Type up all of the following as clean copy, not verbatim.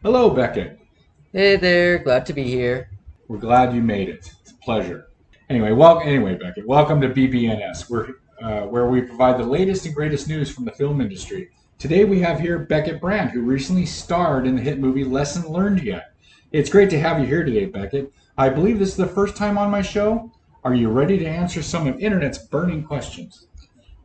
Hello, Beckett. Hey there, glad to be here. We're glad you made it. It's a pleasure. Anyway, Beckett, welcome to BBNS, where we provide the latest and greatest news from the film industry. Today we have here Beckett Brand, who recently starred in the hit movie Lesson Learned Yet. It's great to have you here today, Beckett. I believe this is the first time on my show. Are you ready to answer some of Internet's burning questions?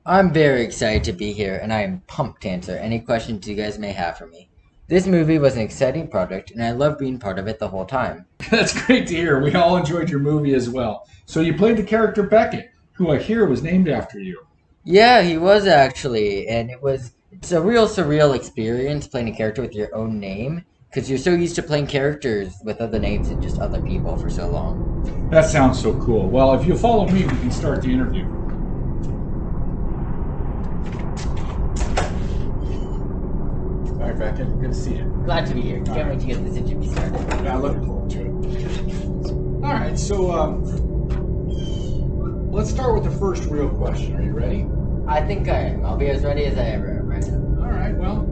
I'm very excited to be here, and I am pumped to answer any questions you guys may have for me. This movie was an exciting project, and I love being part of it the whole time. That's great to hear. We all enjoyed your movie as well. So you played the character Beckett, who I hear was named after you. Yeah, he was actually, and it's a real surreal experience playing a character with your own name, because you're so used to playing characters with other names and just other people for so long. That sounds so cool. Well, if you follow me, we can start the interview. All right, Beckett. Good to see you. Glad to be here. Can't wait to get this interview started. Yeah, looking forward to it. All right, so let's start with the first real question. Are you ready? I think I am. I'll be as ready as I ever am right now. All right. Well,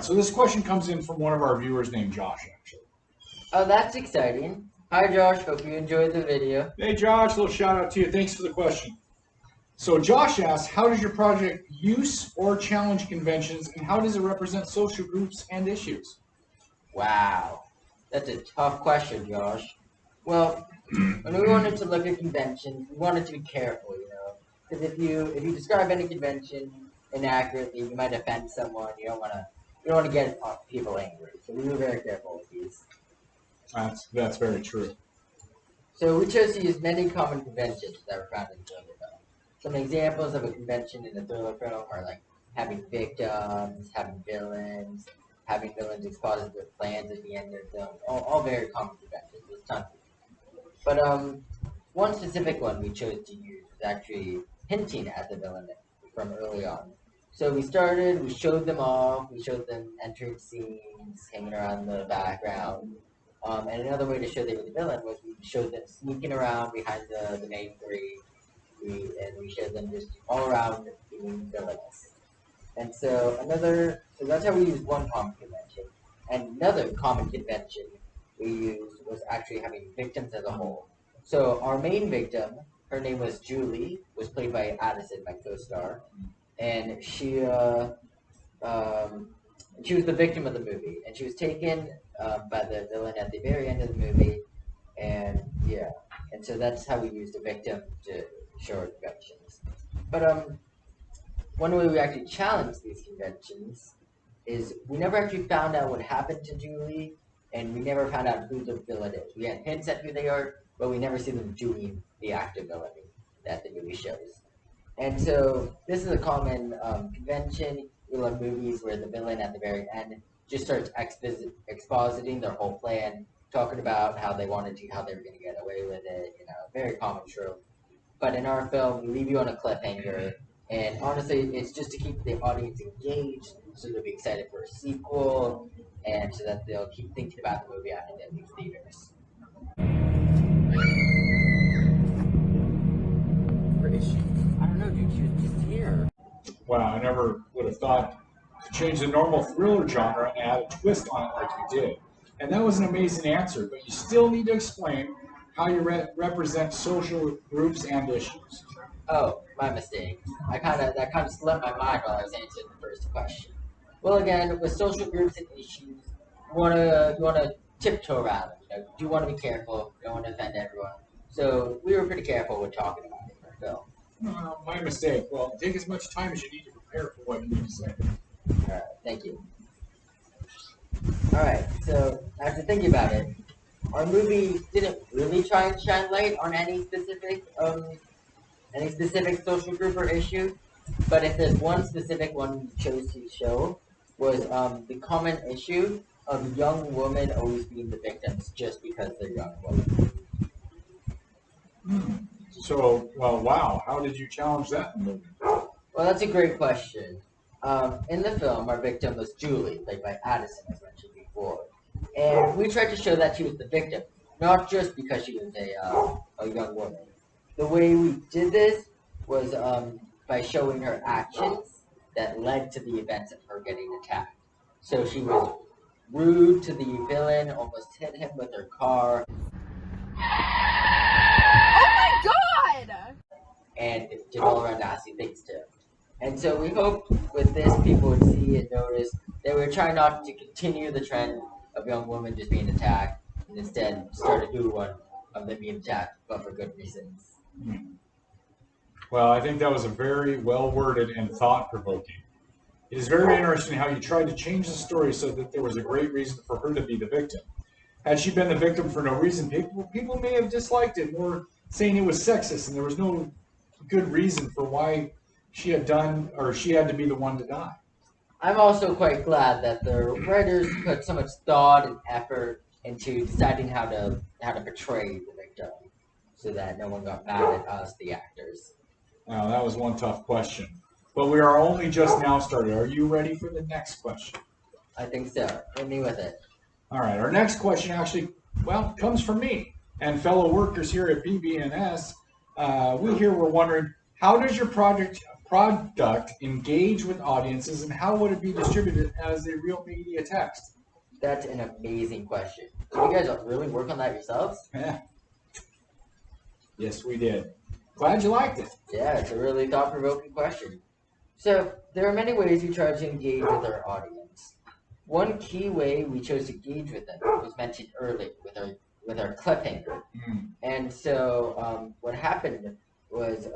so this question comes in from one of our viewers named Josh, actually. Oh, that's exciting. Hi, Josh. Hope you enjoyed the video. Hey, Josh. A little shout out to you. Thanks for the question. So Josh asks, how does your project use or challenge conventions, and how does it represent social groups and issues? Wow, that's a tough question, Josh. Well, when we wanted to look at conventions, we wanted to be careful, because if you describe any convention inaccurately, you might offend someone. You don't want to get people angry. So we were very careful with these. That's very true. So we chose to use many common conventions that were found in the thriller film. Some examples of a convention in a thriller film are like having victims, having villains exposit their plans at the end of the film. All very common conventions. There's tons of them. But one specific one we chose to use was actually hinting at the villain from early on. So we showed them all, we showed them entering scenes, hanging around the background. And another way to show they were the villain was we showed them sneaking around behind the main three. We showed them just all around being villainous. And so that's how we used one common convention. And another common convention we used was actually having victims as a whole. So our main victim, her name was Julie, was played by Addison, my co-star, and she was the victim of the movie, and she was taken by the villain at the very end of the movie, and yeah, and so that's how we used a victim to show our conventions. But one way we actually challenged these conventions is we never actually found out what happened to Julie, and we never found out who the villain is. We had hints at who they are, but we never see them doing the act of villainy that the movie shows. And so this is a common convention. We love movies where the villain at the very end just starts expositing their whole plan, talking about how they were going to get away with it. Very common trope. But in our film, we leave you on a cliffhanger, and honestly, it's just to keep the audience engaged, so they'll be excited for a sequel, and so that they'll keep thinking about the movie after they leave theaters. Where is she? I don't know, dude. She was just here. Wow, I never would have thought to change the normal thriller genre and add a twist on it like you did. And that was an amazing answer, but you still need to explain how you represent social groups and issues. Oh, my mistake. That kind of slipped my mind while I was answering the first question. Well, again, with social groups and issues, you wanna tiptoe around them. You want to be careful. You don't want to offend everyone. So we were pretty careful with talking about it in our film. My mistake. Well, take as much time as you need to prepare for what you need to say. All right, thank you. All right, so after thinking about it, our movie didn't really try and shine light on any specific social group or issue, but if there's one specific one we chose to show was the common issue of young women always being the victims just because they're young women. So, well, wow. How did you challenge that in the movie? Well, that's a great question. In the film, our victim was Julie, played by Addison, as mentioned before. And we tried to show that she was the victim, not just because she was a young woman. The way we did this was by showing her actions that led to the events of her getting attacked. So she was rude to the villain, almost hit him with her car, Oh my god! and did all around nasty things to him. And so we hope with this people would see and notice that we're trying not to continue the trend of young women just being attacked, and instead start a new one of them being attacked, but for good reasons. Well, I think that was a very well worded and thought provoking. It is very interesting how you tried to change the story so that there was a great reason for her to be the victim. Had she been the victim for no reason, people may have disliked it, or saying it was sexist and there was no good reason for why she had done or she had to be the one to die. I'm also quite glad that the writers put so much thought and effort into deciding how to portray the victim, so that no one got mad at us, the actors. Now, that was one tough question. But we are only just now started. Are you ready for the next question? I think so. Hit me with it. All right, our next question actually, well, comes from me and fellow workers here at BBNS. We here were wondering, how does your product engage with audiences, and how would it be distributed as a real media text? That's an amazing question. So you guys really work on that yourselves? Yeah. Yes, we did. Glad you liked it. Yeah, it's a really thought-provoking question. So there are many ways we try to engage with our audience. One key way we chose to engage with them was mentioned earlier with our cliffhanger. And so what happened was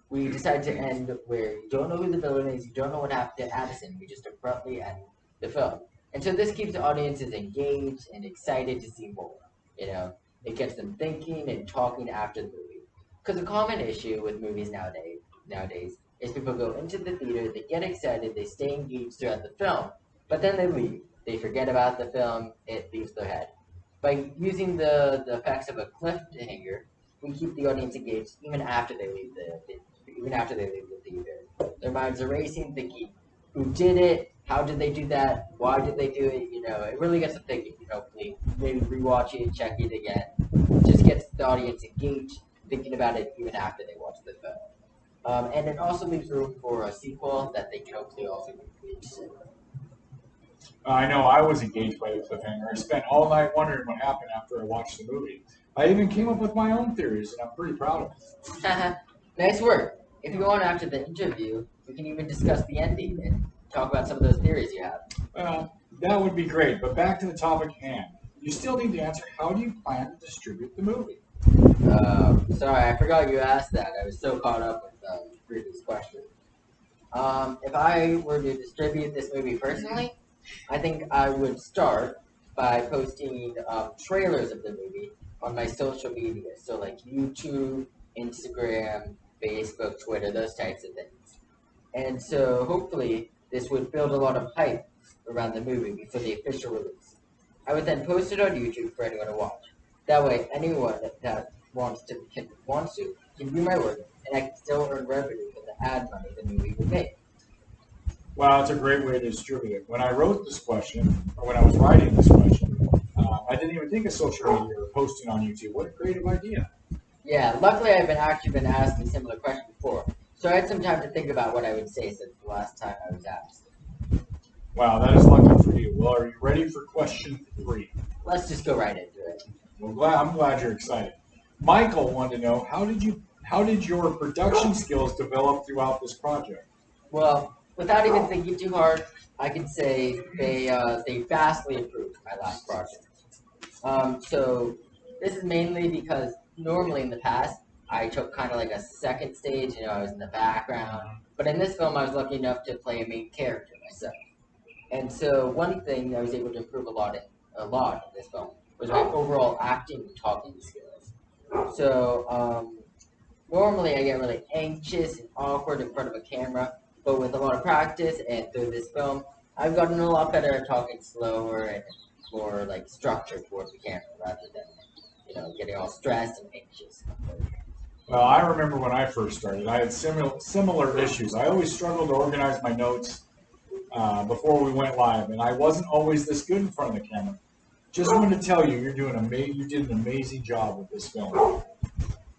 we decided to end where you don't know who the villain is, you don't know what happened to Addison, we just abruptly end the film. And so this keeps the audiences engaged and excited to see more. You know, it gets them thinking and talking after the movie. Because a common issue with movies nowadays is people go into the theater, they get excited, they stay engaged throughout the film, but then they leave. They forget about the film, it leaves their head. By using the effects of a cliffhanger, we keep the audience engaged even after they leave the theater. Their minds are racing, thinking, who did it? How did they do that? Why did they do it? You know, it really gets them thinking. Hopefully, maybe rewatch it, check it again. Just gets the audience engaged, thinking about it even after they watch the film. And it also leaves room for a sequel that they can hopefully also be engaged in. I know I was engaged by the cliffhanger. I spent all night wondering what happened after I watched the movie. I even came up with my own theories, and I'm pretty proud of it. Nice work. If you want after the interview, we can even discuss the ending and talk about some of those theories you have. Well, that would be great, but back to the topic at hand. You still need to answer, how do you plan to distribute the movie? Sorry, I forgot you asked that. I was so caught up with the previous question. If I were to distribute this movie personally, I think I would start by posting trailers of the movie on my social media. So like YouTube, Instagram, Facebook, Twitter, those types of things. And so hopefully this would build a lot of hype around the movie before the official release. I would then post it on YouTube for anyone to watch. That way anyone that wants to can view my work, and I can still earn revenue from the ad money the movie would make. Well, it's a great way to distribute it. When I wrote this question, or when I was writing this question, I didn't even think of social media or posting on YouTube. What a creative idea. Yeah, luckily I've been asked a similar question before, so I had some time to think about what I would say since the last time I was asked. Wow, that is lucky for you. Well, are you ready for question 3? Let's just go right into it. Well, I'm glad you're excited. Michael wanted to know, how did your production skills develop throughout this project? Well, without even thinking too hard, I can say they vastly improved my last project. So this is mainly because normally in the past I took kind of like a second stage. I was in the background, but in this film I was lucky enough to play a main character myself. And so one thing I was able to improve a lot in this film was my overall acting and talking skills. So normally I get really anxious and awkward in front of a camera, but with a lot of practice and through this film, I've gotten a lot better at talking slower and more like structured towards the camera rather than getting all stressed and anxious. Well, I remember when I first started, I had similar issues. I always struggled to organize my notes before we went live, and I wasn't always this good in front of the camera. Just wanted to tell you, you did an amazing job with this film.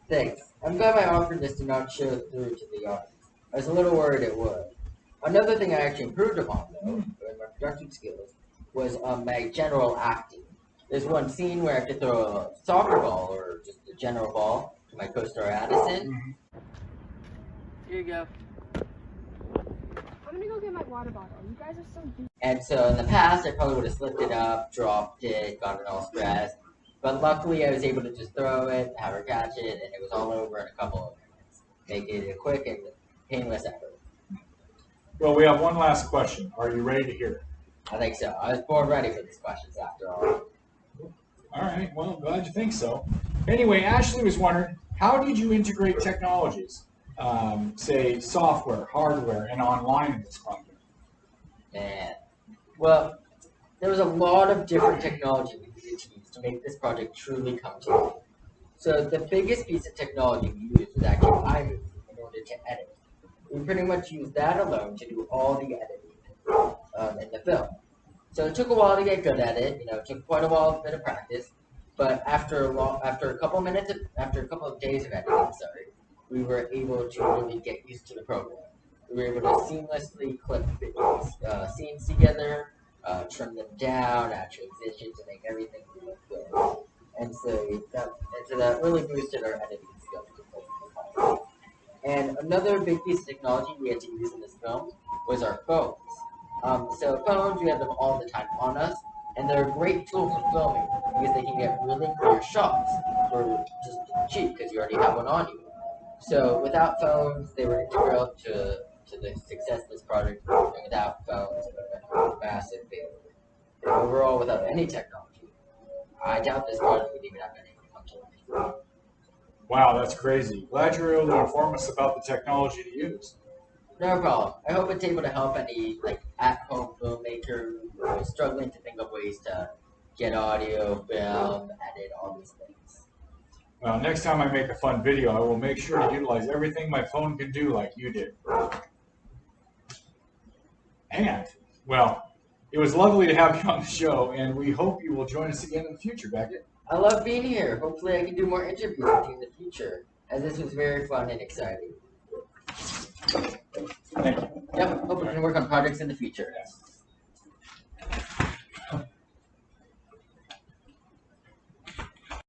Thanks. I'm glad my awkwardness did not show through to the audience. I was a little worried it would. Another thing I actually improved upon, though, in my production skills, was my general acting. There's one scene where I have to throw a soccer ball or just a general ball to my co-star Addison. Here you go. I'm gonna go get my water bottle. You guys are so deep. And so in the past, I probably would have slipped it up, dropped it, gotten all stressed. But luckily, I was able to just throw it, have her catch it, and it was all over in a couple of minutes, making it a quick and painless effort. Well, we have one last question. Are you ready to hear it? I think so. I was born ready for these questions after all. All right. Well, I'm glad you think so. Anyway, Ashley was wondering, how did you integrate technologies, say software, hardware, and online in this project? And, well, there was a lot of different technology we needed to use to make this project truly come to life. So the biggest piece of technology we used was actually iMovie in order to edit. We pretty much used that alone to do all the editing in the film. So it took a while to get good at it. It took quite a while, a bit of practice. But after a couple of days of editing, we were able to really get used to the program. We were able to seamlessly clip scenes together, trim them down, add transitions, and make everything look good. And so that really boosted our editing skills. And another big piece of technology we had to use in this film was our phones. So phones, we have them all the time on us, and they're a great tool for filming because they can get really clear shots for just cheap because you already have one on you. So without phones, they were integral to the success of this project. And without phones, it would have been a massive failure. And overall, without any technology, I doubt this project would even have been able to come to life. Wow, that's crazy. Glad you were able to inform us about the technology to use. No problem. I hope it's able to help any at-home filmmaker who is struggling to think of ways to get audio, film, edit, all these things. Well, next time I make a fun video, I will make sure to utilize everything my phone can do like you did. And, well, it was lovely to have you on the show, and we hope you will join us again in the future, Beckett. I love being here. Hopefully I can do more interviews with you in the future, as this was very fun and exciting. Thank you. Yep, hope we can work on projects in the future. Yes.